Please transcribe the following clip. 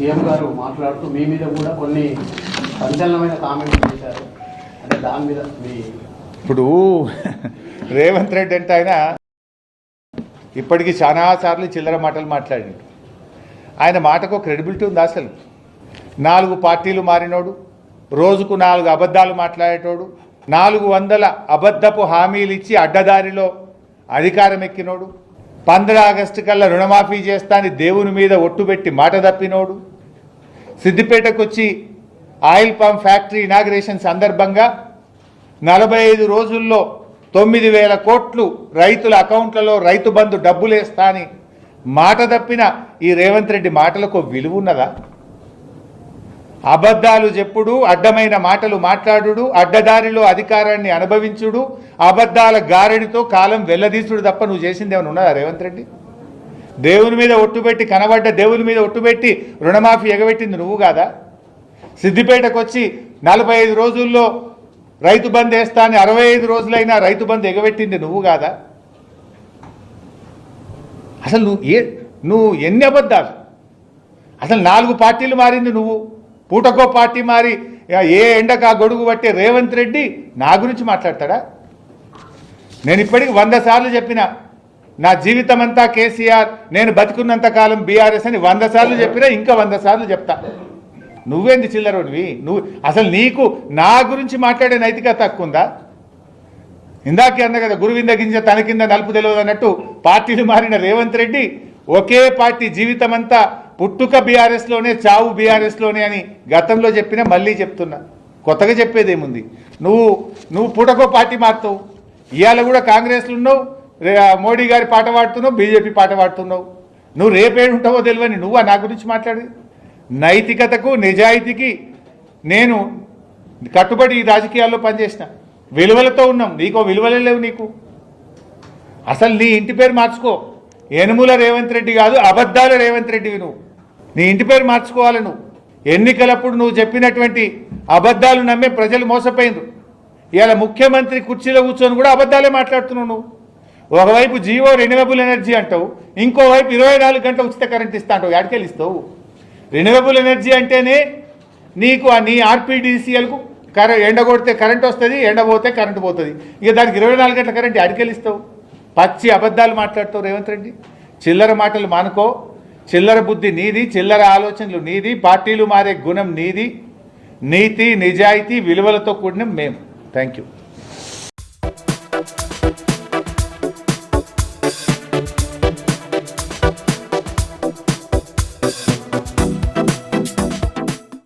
CM గారు మాట్లాడుతూ మీ మీద కూడా కొన్ని సంచలనమైన కామెంట్లు చేశారు. అంటే దాని మీద మీ ఇప్పుడు రేవంత్ రెడ్డి అంటే ఆయన ఇప్పటికీ చాలాసార్లు చిల్లర మాటలు మాట్లాడాడు. ఆయన మాటకు క్రెడిబిలిటీ ఉంది. అసలు 4 పార్టీలు మారినోడు, రోజుకు 4 అబద్ధాలు మాట్లాడేటోడు, 400 అబద్ధపు హామీలు ఇచ్చి అడ్డదారిలో అధికారం ఎక్కినోడు, 15 ఆగస్టు కల్లా రుణమాఫీ చేస్తానని దేవుని మీద ఒట్టుబెట్టి మాట తప్పినోడు, సిద్దిపేటకు వచ్చి ఆయిల్ పంప్ ఫ్యాక్టరీ ఇనాగ్రేషన్ సందర్భంగా 45 రోజుల్లో 9,000 కోట్లు రైతుల అకౌంట్లలో రైతు బంధు డబ్బులు వేస్తా అని మాట తప్పిన ఈ రేవంత్ రెడ్డి మాటలకు విలువ ఉన్నదా? అబద్ధాలు చెప్పుడు, అడ్డమైన మాటలు మాట్లాడుడు, అడ్డదారిలో అధికారాన్ని అనుభవించుడు, అబద్ధాల గారెడితో కాలం వెల్లదీసుడు తప్ప నువ్వు చేసింది ఏమైనా ఉన్నదా రేవంత్ రెడ్డి? దేవుని మీద ఒట్టుబెట్టి కనబడ్డ దేవుని మీద ఒట్టుబెట్టి రుణమాఫీ ఎగబెట్టింది నువ్వు కాదా? సిద్దిపేటకు వచ్చి 45 రోజుల్లో రైతు బంద్ వేస్తా అని 65 రోజులైనా రైతు బంద్ ఎగబెట్టింది నువ్వు కాదా? అసలు నువ్వు ఎన్ని అబద్ధాలు? అసలు 4 పార్టీలు మారింది నువ్వు, పూటకో పార్టీ మారి ఏ ఎండకు ఆ గొడుగు పట్టే రేవంత్ రెడ్డి నా గురించి మాట్లాడతాడా? నేను ఇప్పటికి 100 సార్లు చెప్పిన, నా జీవితం అంతా కేసీఆర్, నేను బతికున్నంత కాలం బీఆర్ఎస్ అని 100 సార్లు చెప్పినా, ఇంకా 100 సార్లు చెప్తా. నువ్వేంది చిల్లరోడివి? నువ్వు అసలు నీకు నా గురించి మాట్లాడే నైతికత తక్కువ ఉందా? ఇందాకే అన్న కదా, గురువింద గింజ తన కింద నలుపు తెలియదు అన్నట్టు పార్టీలు మారిన రేవంత్ రెడ్డి ఒకే పార్టీ జీవితం అంతా పుట్టుక బీఆర్ఎస్లోనే, చావు బీఆర్ఎస్లోనే అని గతంలో చెప్పినా మళ్ళీ చెప్తున్నా. కొత్తగా చెప్పేదేముంది? నువ్వు పుటకో పార్టీ మారుతావు, ఇవాళ కూడా కాంగ్రెస్లో ఉన్నావు, మోడీ గారి పాట పాడుతున్నావు, బీజేపీ పాట పాడుతున్నావు. నువ్వు రేపేడుంటావో తెలియని నువ్వు నా గురించి మాట్లాడి. నైతికతకు నిజాయితీకి నేను కట్టుబడి ఈ రాజకీయాల్లో పనిచేసిన, విలువలతో ఉన్నాం. నీకో విలువలే లేవు నీకు. అసలు నీ ఇంటి పేరు మార్చుకో, యనుమల రేవంత్ రెడ్డి కాదు, అబద్ధాల రేవంత్ రెడ్డివి నువ్వు. నీ ఇంటి పేరు మార్చుకోవాలి. నువ్వు ఎన్నికలప్పుడు నువ్వు చెప్పినటువంటి అబద్ధాలు నమ్మే ప్రజలు మోసపోయినరు. ఇవాళ ముఖ్యమంత్రి కుర్చీలో కూర్చొని కూడా అబద్ధాలే మాట్లాడుతున్నావు నువ్వు. ఒకవైపు జియో రెన్యూవబుల్ ఎనర్జీ అంటావు, ఇంకోవైపు 24 గంటల ఉచిత కరెంట్ ఇస్తా అంటావు. ఎక్కడికెళ్ళి ఇస్తావు? రెన్యూవబుల్ ఎనర్జీ అంటేనే నీకు నీ ఆర్పీడీసీఎల్కు ఎండగొడితే కరెంట్ వస్తుంది, ఎండపోతే కరెంటు పోతుంది. ఇక దానికి 24 గంటల కరెంట్ ఎక్కడికెళ్ళి ఇస్తావు? పచ్చి అబద్ధాలు మాట్లాడుతావు రేవంత్ రెడ్డి. చిల్లర మాటలు మానుకో. చిల్లర బుద్ధి నీది, చిల్లర ఆలోచనలు నీది, పార్టీలు మారే గుణం నీది. నీతి, నిజాయితీ, విలువలతో కూడిన మేము. Thank you.